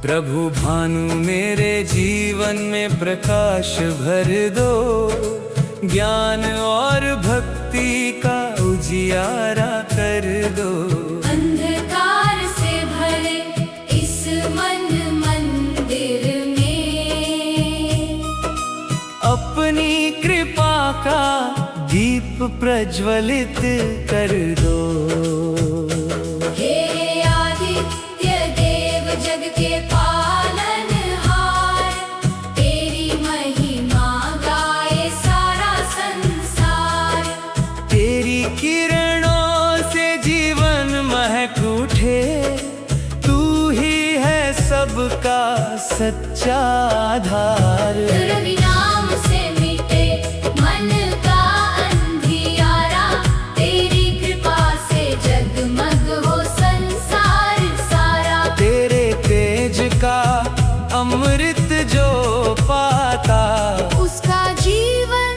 प्रभु भानु मेरे जीवन में प्रकाश भर दो, ज्ञान और भक्ति का उजियारा कर दो। अंधकार से भरे इस मन मंदिर में अपनी कृपा का दीप प्रज्वलित कर दो। हे आदित्य देव जग के पालनहार, तेरी महिमा गाए सारा संसार। तेरी किरणों से जीवन महक उठे, तू ही है सबका सच्चा आधार। रवि नाम से मिटे मन का अंधियारा, तेरी कृपा से जगमग हो संसार सारा। तेरे तेज का अमृत जो पाता, उसका जीवन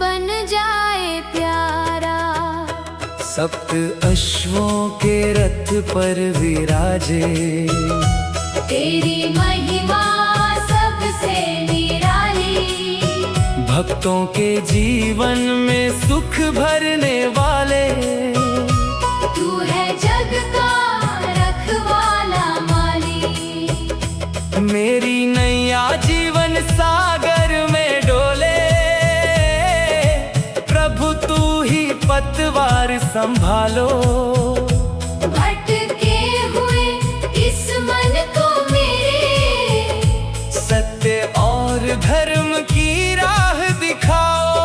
बन जाए प्यारा। सप्त अश्वों के रथ पर विराजे, तेरी महिमा सबसे निराली। भक्तों के जीवन में सुख भरने वाले। तू है जग का रखवाला माली। मेरी नैया जीवन सागर में डोले, प्रभु तू ही पतवार संभालो। भटके हुए इस मन को मेरे, सत्य और धर्म की राह दिखाओ।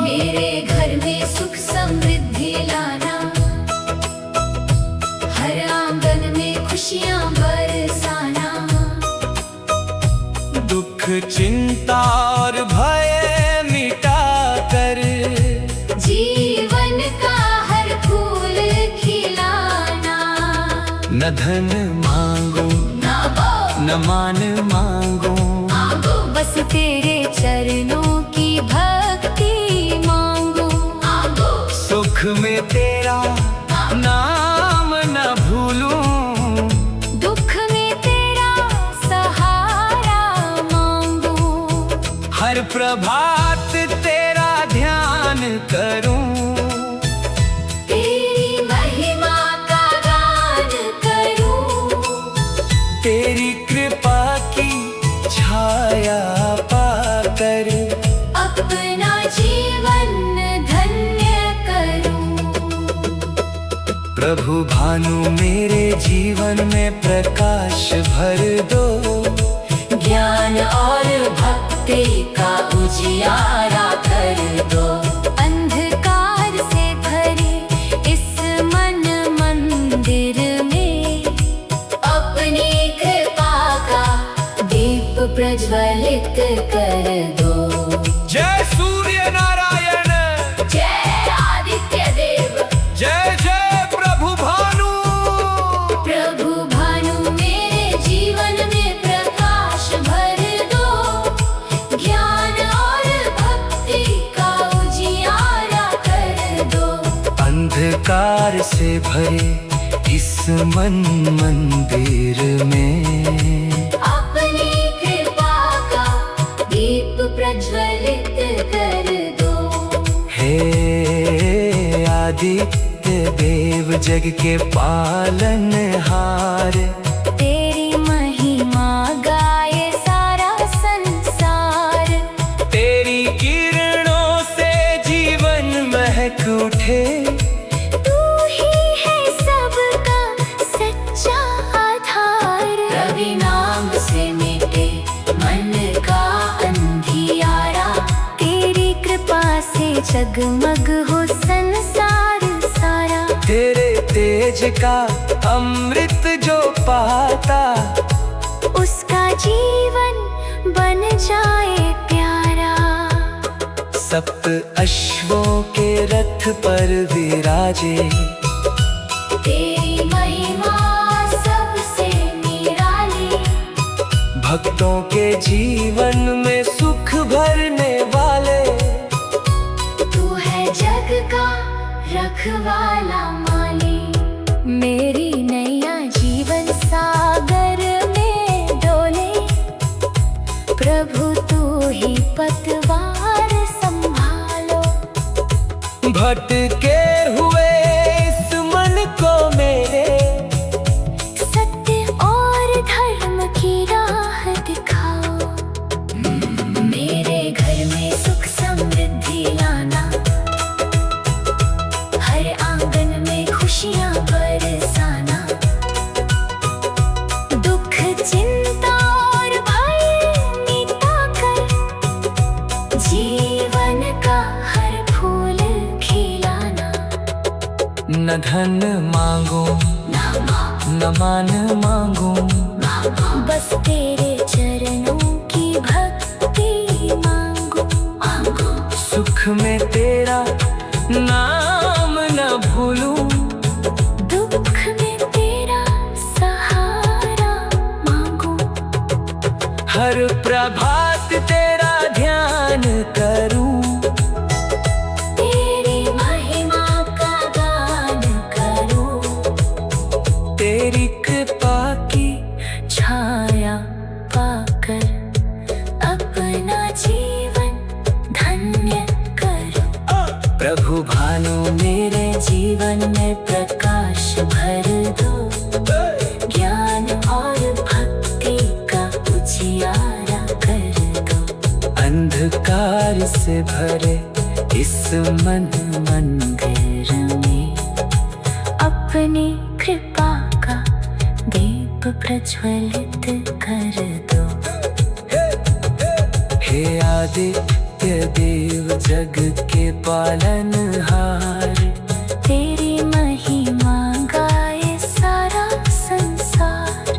मेरे घर में सुख समृद्धि लाना, हर आंगन में खुशियां बरसाना। दुख चिंता और भय मिटा कर, जीवन का हर फूल खिलाना। न धन मांगो ना बो न मान मांगो, मांगो, बस तेरे चरणों की भक्ति मांगो। मांगो, सुख में तेरा नाम न भूलूं, दुख में तेरा सहारा मांगो। हर प्रभात तेरा ध्यान करूं। तेरी महिमा का गान करूं, तेरी कृपा की छाया पाकर, अपना जीवन धन्य करूं। प्रभु भानु मेरे जीवन में प्रकाश भर दो, ज्ञान और भक्ति का उजियारा कर दो। अंधकार से भरे इस मन मंदिर में अपनी कृपा का दीप प्रज्वलित कर दो। जय सूर्य नारायण, जय आदित्य देव, जय जय प्रभु भानु। प्रभु भानु मेरे जीवन में प्रकाश भर दो, ज्ञान और भक्ति का उजियारा कर दो। अंधकार से भरे इस मन मंदिर में अपनी कृपा का दीप प्रज्वलित कर दो। हे आदित्य देव जग के पालनहार, तेरी महिमा गाए सारा संसार। तेरी किरणों से जीवन महक उठे, तू ही है सबका सच्चा आधार। रवि नाम से मिटे मन का अंधियारा, तेरी कृपा से जगमग हो संसार सारा। तेरे तेज का अमृत जो पाता, उसका जीवन बन जाए प्यारा। सप्त अश्वों के रथ पर विराजे, तेरी महिमा सबसे निराली। भक्तों के जीवन में सुख भरने वाले। तू है जग का रखवाला माली। मेरी नैया जीवन सागर में धन मांगू न मान मांगू, बस तेरे चरणों की भक्ति मांगू। सुख में तेरा नाम न भूलूं, दुख में तेरा सहारा मांगू। हर प्रभात तेरा ध्यान करूं, तेरी महिमा का गान करूं। तेरी कृपा की छाया पाकर अपना जीवन धन्य करो। प्रभु भानु मेरे जीवन में प्रकाश भर दो, ज्ञान और भक्ति का उजियारा कर दो। अंधकार से भरे इस मन मंदिर में अपनी कृपा का दीप प्रज्वलित कर दो। हे आदित्य देव जग के पालनहार, तेरी महिमा गाए सारा संसार।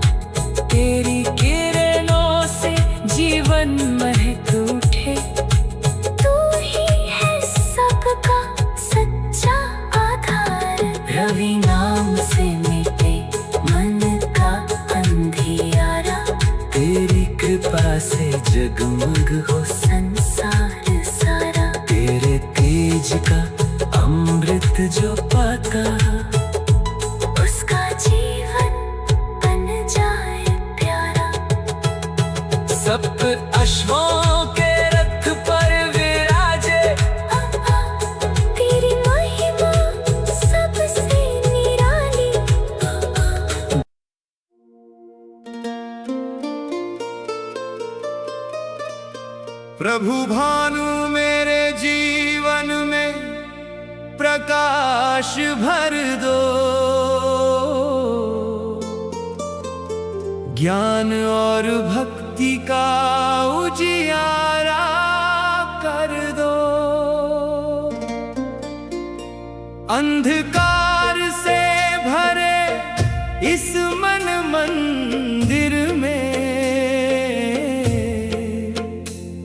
तेरी किरणों से जीवन महक उठे। तू ही है सबका सच्चा आधार। रवि नाम से मिटे मन का अंधियारा, तेरी कृपा से जगमग हो संसार सारा। तेरे तेज का अमृत जो पाता, उसका जीवन बन जाए प्यारा। सप्त अश्वों के रथ पर विराजे, तेरी महिमा सबसे निराली। प्रभु भानु मेरे जीवन में प्रकाश भर दो, ज्ञान और भक्ति का उजियारा कर दो। अंधकार से भरे इस मन मंदिर में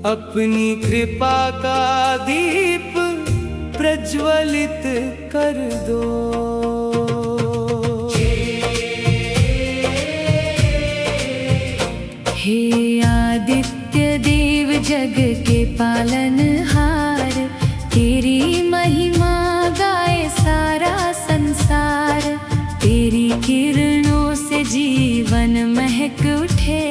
अपनी कृपा का दीप प्रज्वलित कर दो। हे आदित्य देव जग के पालनहार, तेरी महिमा गाए सारा संसार। तेरी किरणों से जीवन महक उठे।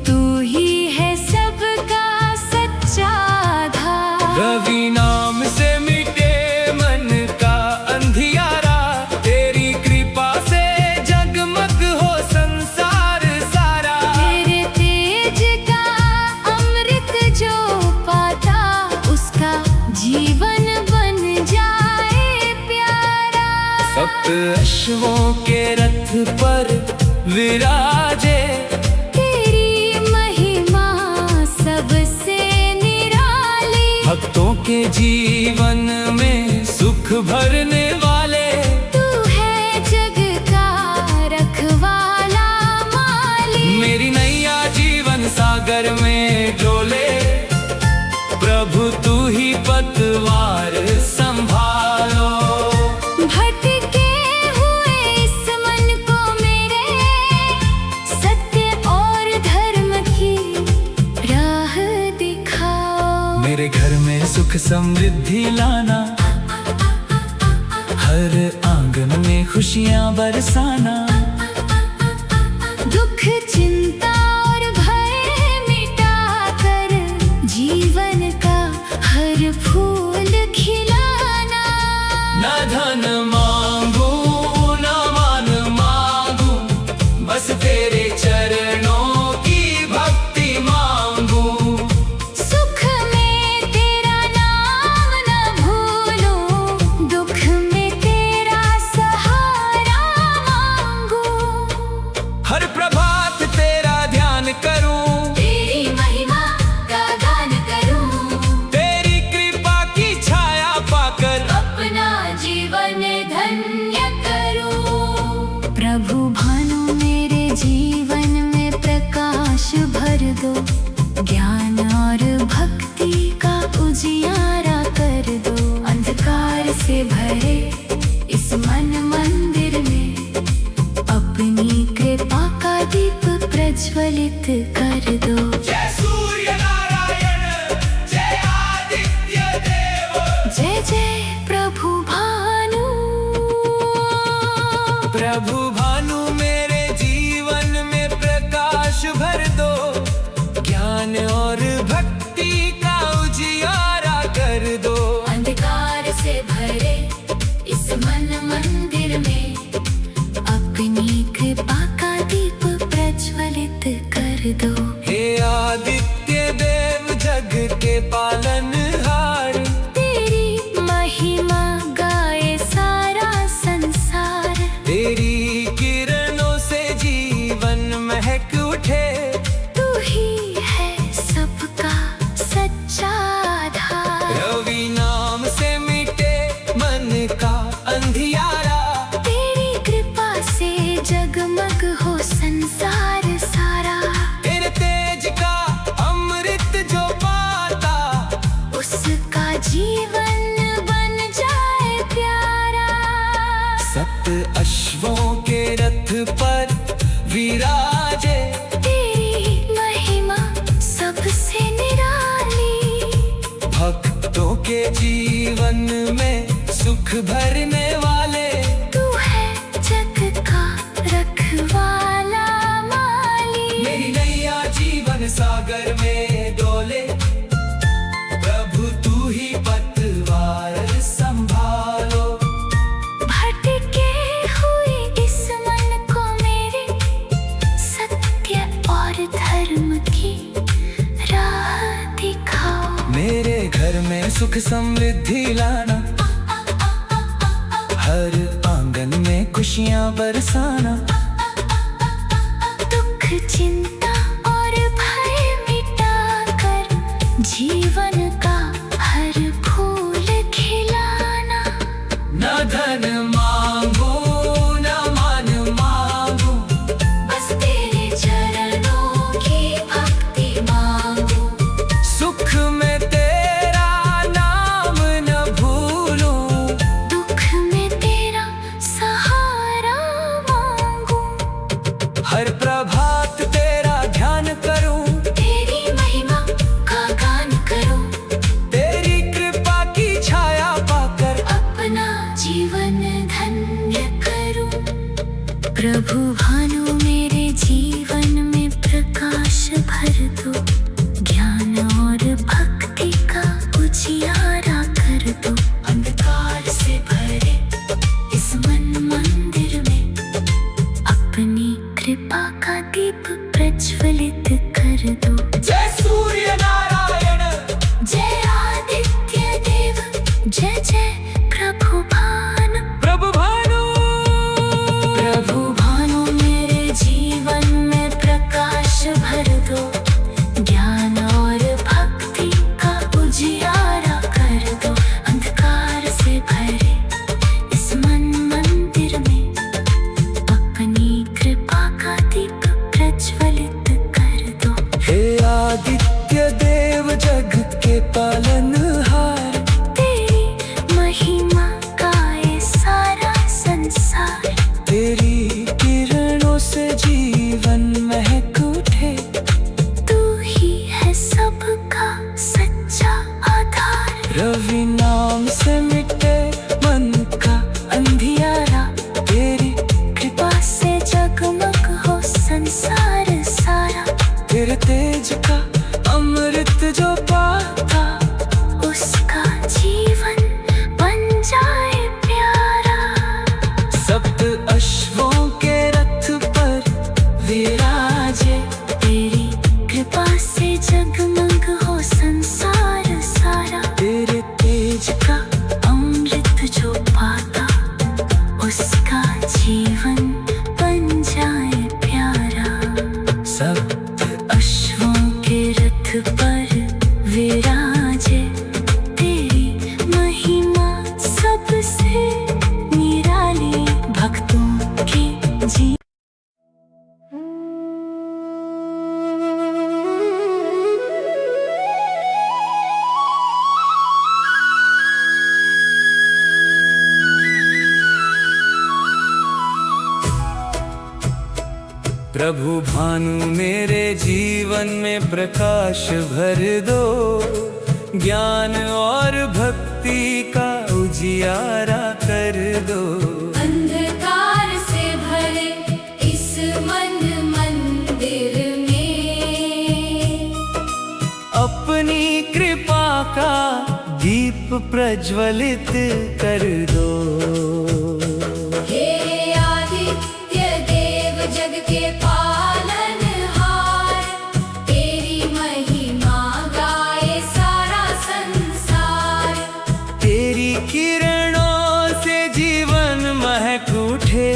तू ही है सबका सच्चा आधार। रवि नाम से मिटे मन का अंधियारा, तेरी कृपा से जगमग हो संसार सारा। तेरे तेज का अमृत जो पाता, उसका जीवन बन जाए प्यारा। सप्त अश्वों के रथ पर विराजे, तेरी महिमा सबसे निराली। भक्तों के जीवन में सुख भरने वाले। तू है जग का रखवाला माली। मेरी नैया जीवन सागर में डोले, प्रभु तू ही पतवार संभालो। भटके हुए इस मन को मेरे, सत्य और धर्म की राह दिखाओ। मेरे घर में सुख समृद्धि लाना, हर आंगन में खुशियां बरसाना। दुख चिंता और भय मिटाकर जीवन का हर फूल खिलाना। न धन मांगू न मान मांगू, बस तेरे चरणों की भक्ति मांगू। सुख में तेरा नाम न भूलूं, दुख में तेरा सहारा मांगू। हर प्रभात तेरा ध्यान करूं, तेरी महिमा का गान करूं। तेरी कृपा की छाया पाकर अपना जीवन धन्य जीवन में प्रकाश भर दो, ज्ञान और भक्ति का उजियारा कर दो। अंधकार से भरे इस मन मंदिर में अपनी कृपा का दीप प्रज्वलित कर दो। जय सूर्य नारायण, जय आदित्य देव, जय जय प्रभु भानु। प्रभु भानु मेरे जीवन में प्रकाश भर दो, ज्ञान और भक्ति का उजियारा कर दो। अंधकार से भरे इस मन मंदिर में अपनी कृपा का दीप प्रज्वलित कर दो। हे आदित्य देव जग के पालनहार, तेरी महिमा गाए सारा संसार। तेरी किरणों से जीवन महक उठे, तू ही है सबका सच्चा आधार। रवि नाम से मिटे मन का अंधियारा, तेरी कृपा से जगमग हो संसार सारा। तेरे तेज का अमृत जो पाता, उसका जीवन बन जाए प्यारा। सप्त अश्वों के रथ पर विराजे, तेरी महिमा सबसे निराली। भक्तों के जीवन में सुख भरने वाले, तू है जग का रखवाला माली। मेरी नैया जीवन सागर में डोले, प्रभु तू ही पतवार संभालो। भटके हुए इस मन को मेरे सत्य और धर्म की राह दिखाओ। मेरे घर में सुख समृद्धि लाना, हर आंगन में खुशियां बरसाना। दुख चिंता और भय मिटाकर जीवन का हर फूल खिलाना। न धन मांगो न मान मांगो, बस तेरे चरणों की भक्ति मांगो। सुख में तेरा नाम न भूलूं, दुख में तेरा सहारा मांगू। हर प्रभात तेरा ध्यान करूं, तेरी महिमा का गान करूं। तेरी कृपा की छाया पाकर अपना जीवन धन्य करूं। प्रभु भानु मेरे जीवन में प्रकाश भर दो, ज्ञान और भक्ति का उजियारा कर दो। अंधकार से भरे इस मन मंदिर में अपनी कृपा का दीप प्रज्वलित कर दो। जय सूर्य नारायण, जय आदित्य देव, जय जय प्रभु भानु। प्रभु भानु। प्रभु भानु मेरे जीवन में प्रकाश भर दो, ज्ञान और भक्ति का उजियारा कर दो। अंधकार से भरे इस मन मंदिर में अपनी कृपा का दीप प्रज्वलित कर दो। हे आदित्य देव जग के पालनहार, तेरी महिमा गाए सारा संसार। तेरी किरणों से जीवन महक उठे, तू ही है सबका सच्चा आधार। रवि नाम से मिटे मन का अंधियारा, तेरी कृपा से जगमग हो संसार सारा। तेरे तेज का अमृत जो पाता, उसका जीवन बन जाए प्यारा। सप्त अश्वों के रथ पर विराजे, तेरी कृपा से जगमग हो संसार सारा। तेरे तेज का अमृत जो पाता, उसका जीवन बन जाए प्यारा। सप्त अश्वों के रथ पर विराजे, तेरी महिमा सबसे निराली। भक्तों के जी प्रभु भानु मेरे जीवन में प्रकाश भर दो, ज्ञान और भक्ति का उजियारा कर दो। अंधकार से भरे इस मन मंदिर में अपनी कृपा का दीप प्रज्वलित कर दो। हे आदित्य देव जग के पालनहार, तेरी महिमा गाए सारा संसार। तेरी किरणों से जीवन महक उठे,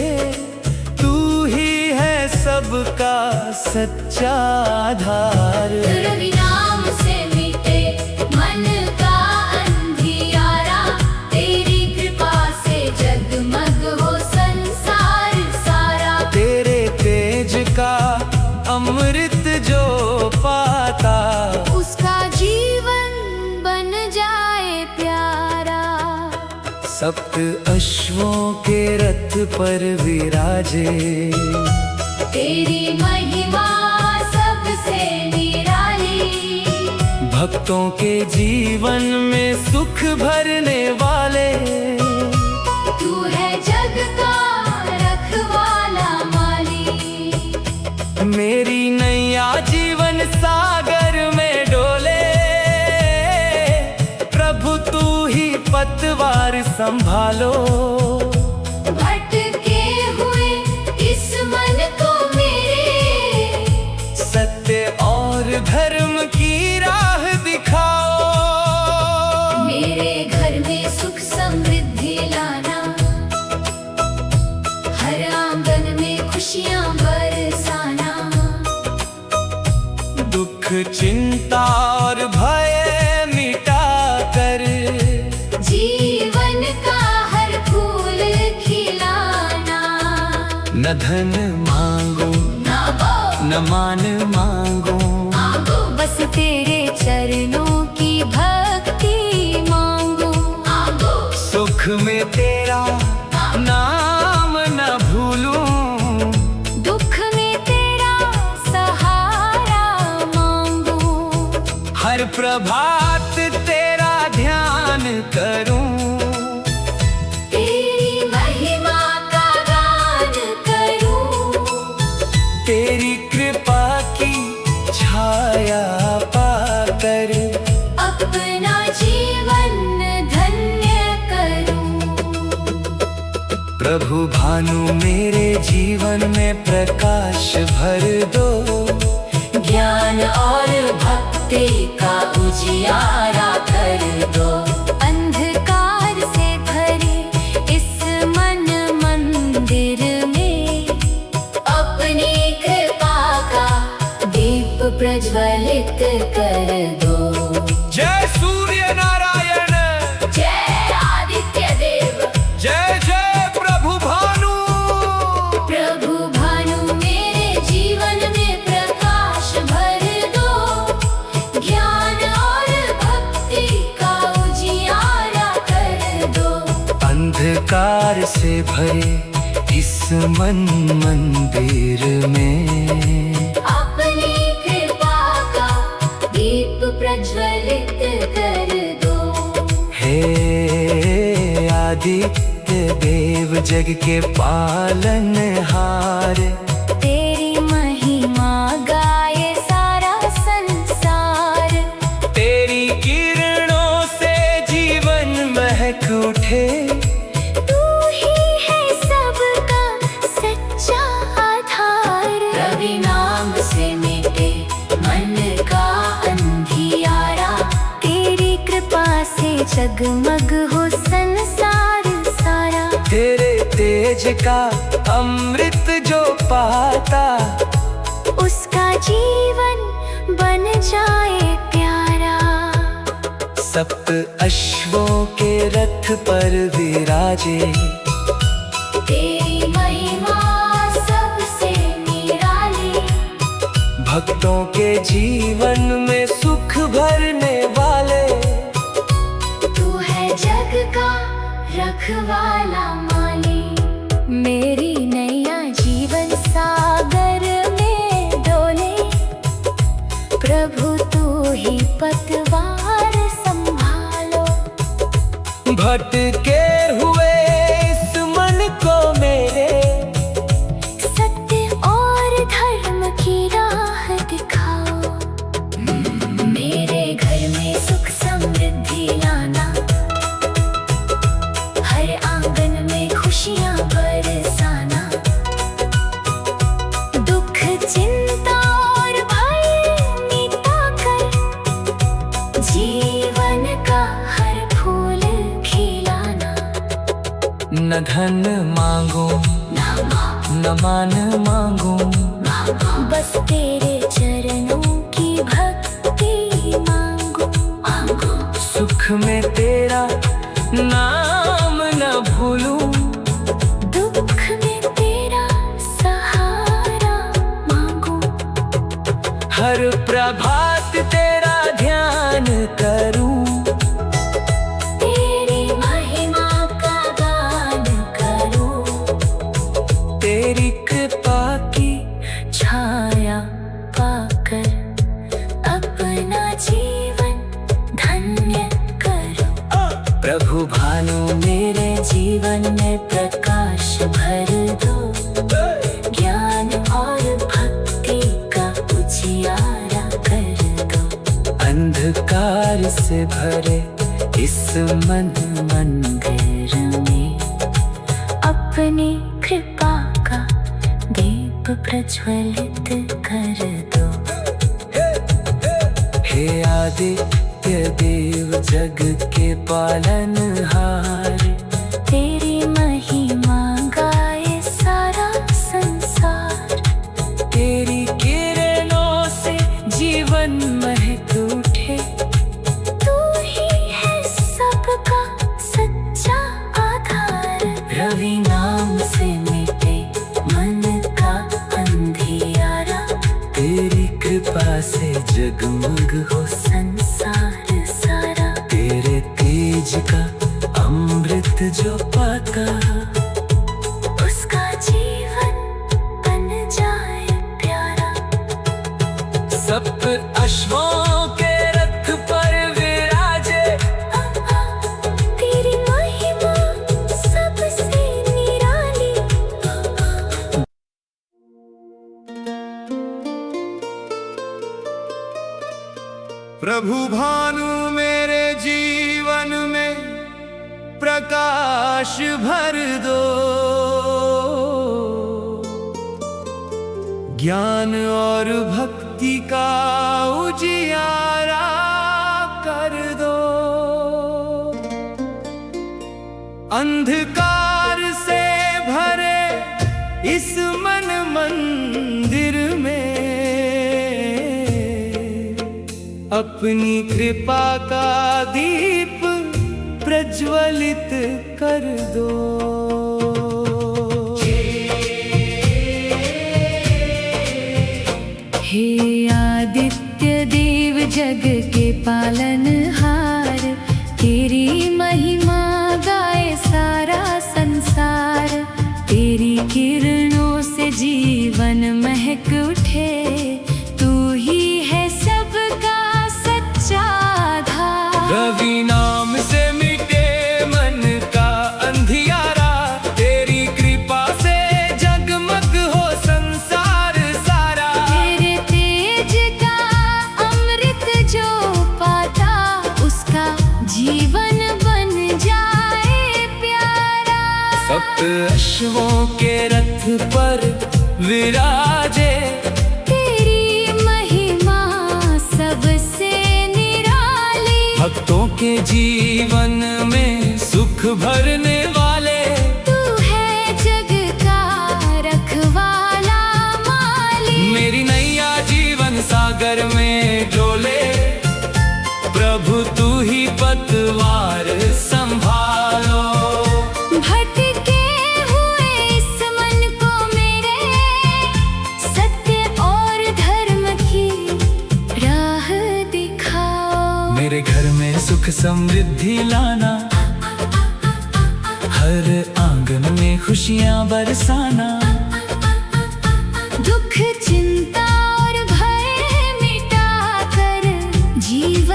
तू ही है सबका सच्चा आधार। रवि नाम से मिटे मन का अंधियारा, तेरी कृपा से जगमग हो संसार सारा। तेरे तेज का अमृत जो पाता, उसका जीवन बन जाए प्यारा। सप्त अश्वों के रथ पर विराजे, तेरी महिमा सबसे निराली। भक्तों के जीवन में सुख भरने वाले। तू है जग का रखवाला माली। मेरी नैया जीवन सागर में डोले, प्रभु तू ही पतवार संभालो। भटके हुए इस मन को मेरे, सत्य और धर्म की राह दिखाओ। मेरे घर में सुख समृद्धि लाना, हर आंगन में खुशियां बरसाना। दुख चिंता और भय मिटा कर, जीवन का हर फूल खिलाना। न धन मांगो ना वो न मान मांगो, मांगो, बस तेरे चरणों की भक्ति मांगो। मांगो, सुख में तेरा नाम न भूलूं, दुख में तेरा सहारा मांगो। हर प्रभात तेरा ध्यान करूं। तेरी महिमा का गान करूं, तेरी कृपा की छाया पाकर, अपना जीवन धन्य करूं। प्रभु भानु मेरे जीवन में प्रकाश भर दो, ज्ञान और भक्ति का उजियारा कर दो। अंधकार से भरे इस मन मंदिर में अपनी कृपा का दीप प्रज्वलित कर दो। जय सूर्य नारायण, जय आदित्य देव, जय जय प्रभु भानु। प्रभु भानु मेरे जीवन में प्रकाश भर दो, ज्ञान और भक्ति का उजियारा कर दो। अंधकार से भरे इस मन मंदिर में अपनी कृपा का दीप प्रज्वलित कर दो। हे आदित्य देव जग के पालनहार, तेरी महिमा गाए सारा संसार। तेरी किरणों से जीवन महक उठे, तू ही है सबका सच्चा आधार। रवि नाम से मिटे मन का अंधियारा, तेरी कृपा से जगमग हो संसार सारा। तेरे तेज का अमृत जो पाता, उसका जीवन बन जाए प्यारा। सप्त अश्वों के रथ पर विराजे, तेरी महिमा सबसे निराली। भक्तों के जीवन में सुख भरने वाले। तू है जग का रखवाला माली। मेरी नैया जीवन सागर पतवार संभालो। भटके हुए इस मन को मेरे सत्य और धर्म की राह दिखाओ। मेरे घर में सुख समृद्धि लाना, हर आंगन में खुशियां बरसाना। दुख चिंता और भय मिटाकर जीवन का हर फूल खिलाना। न धन मांगो न मान मांगो, बस तेरे चरणों की भक्ति मांगो। सुख में तेरा नाम न भूलूं, दुख में तेरा सहारा मांगो। हर प्रभात तेरा ध्यान करूं, तेरी महिमा का गान करूं। तेरी कृपा की छाया पाकर अपना जीवन धन्य करो। प्रभु भानु मेरे जीवन में प्रकाश भर दो। ज्ञान और भक्ति का उजियारा कर दो। अंधकार से भरे इस मन मंदिर में अपनी कृपा का दीप प्रज्वलित कर दो। हे आदित्य देव जग के पालनहार, तेरी महिमा गाए सारा संसार। तेरी किरणों से जीवन महक उठे। तू ही है सबका सच्चा आधार। रवि नाम से मिटे मन का अंधियारा। तेरी कृपा से जगमग हो संसार सारा। तेरे तेज का अमृत जो पाता, उसका जीवन बन जाए प्यारा। सप्त अश्वों के रथ पर विराजे। तेरी महिमा सबसे निराली। प्रभु भानु मेरे जीवन में प्रकाश भर दो। ज्ञान और भक्ति का उजियारा कर दो। अंधकार से भरे इस मन मंदिर में अपनी कृपा का दीप प्रज्वलित कर दो। हे आदित्य देव जग के पालनहार, तेरी महिमा गाए सारा संसार। तेरी किरणों से जीवन महक उठे। तू ही है सबका सच्चा आधार। रवि नाम से मिटे मन का अंधियारा। तेरी कृपा से जगमग हो संसार सारा। तेरे तेज का अमृत जो पाता, उसका जीवन बन जाए प्यारा। सप्त अश्वों के रथ पर विराजे। तेरी महिमा सबसे निराली। भक्तों के जीवन में सुख भरने वाले। तू है जग का रखवाला माली। मेरी नैया जीवन सागर में डोले। प्रभु तू ही पतवार संभालो। भटके हुए इस मन को मेरे सत्य और धर्म की राह दिखाओ। मेरे घर में सुख समृद्धि लाना, हर आंगन में खुशियां बरसाना। दुख चिंता और भय मिटाकर जीवन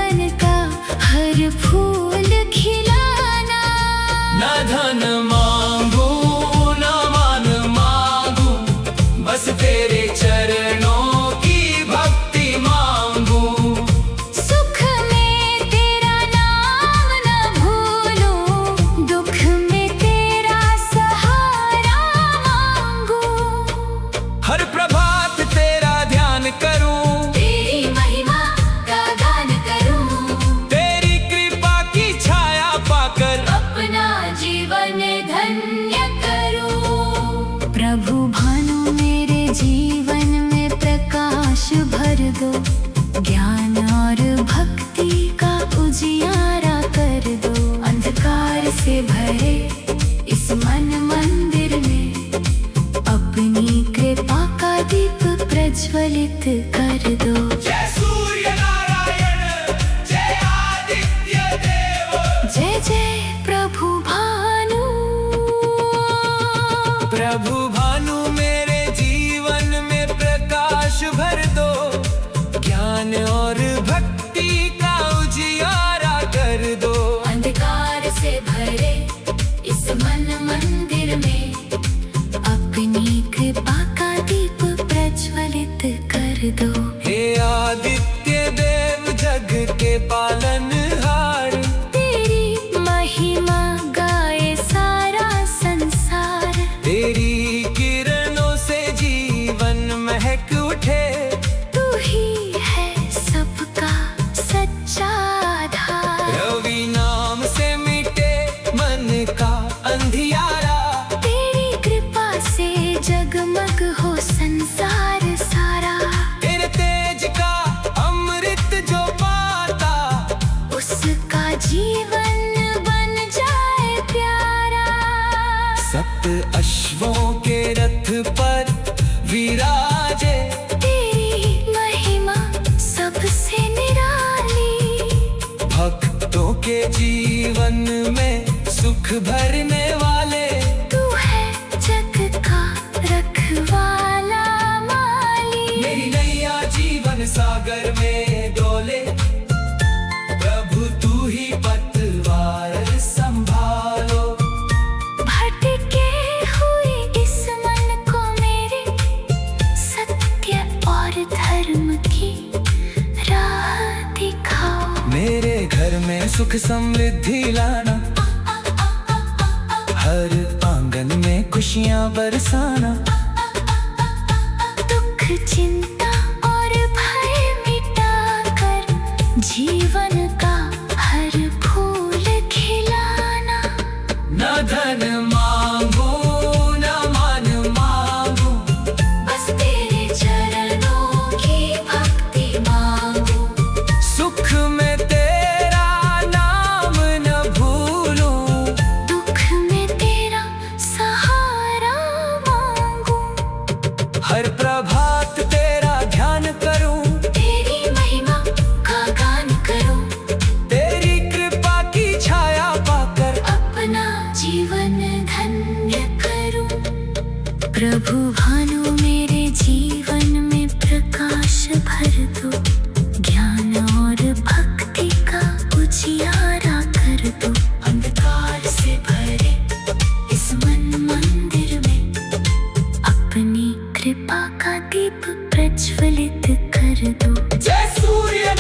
भर दो, ज्ञान और भक्ति का उजियारा कर दो। अंधकार से भरे इस मन मंदिर में अपनी कृपा का दीप प्रज्वलित कर दो। जय सूर्य नारायण, जय आदित्य देव, जय जय प्रभु भानु। प्रभु भानु मेरे जीवन में प्रकाश भर दो, ज्ञान और भक्ति का उजियारा कर दो। अंधकार से भरे इस मन मंदिर में अपनी कृपा का दीप प्रज्वलित कर दो। हे आदित्य देव जग के पालनहार, तेरी महिमा गाए सारा संसार। तेरी किरणों से जीवन महक उठे, तू ही है सबका सच्चा आधार। रवि नाम से मिटे मन का अंधियारा, तेरी कृपा से जगमग हो संसार सारा। तेरे तेज का अमृत जो पाता, उसका जीवन बन जाए प्यारा। सप्त अश्वों के रथ पर विराजे, तेरी महिमा सबसे निराली। भक्तों के जीवन में सुख भरने वाले, तू है जग का रखवाला माली। मेरी नैया जीवन सागर में डोले, प्रभु तू ही पतवार संभालो। भटके हुए इस मन को मेरे सत्य और धर्म की राह दिखाओ। मेरे घर में सुख समृद्धि लाना, हर आंगन में खुशियां बरसाना। दुख चिंता और भय मिटाकर जीवन का हर फूल खिलाना। न धन मांगो न मान मांगो, बस तेरे चरणों की भक्ति मांगो। सुख में तेरा नाम न भूलूं, दुख में तेरा सहारा मांगू। हर प्रभात तेरा ध्यान करूं, तेरी महिमा का गान करूं। तेरी कृपा की छाया पाकर अपना जीवन धन्य करूं। प्रभु भानु मेरे जीवन में प्रकाश भर दो, ज्ञान और भक्ति का उजियारा कर दो। अंधकार से भरे इस मन मंदिर में अपनी कृपा का दीप प्रज्वलित कर दो। जय सूर्य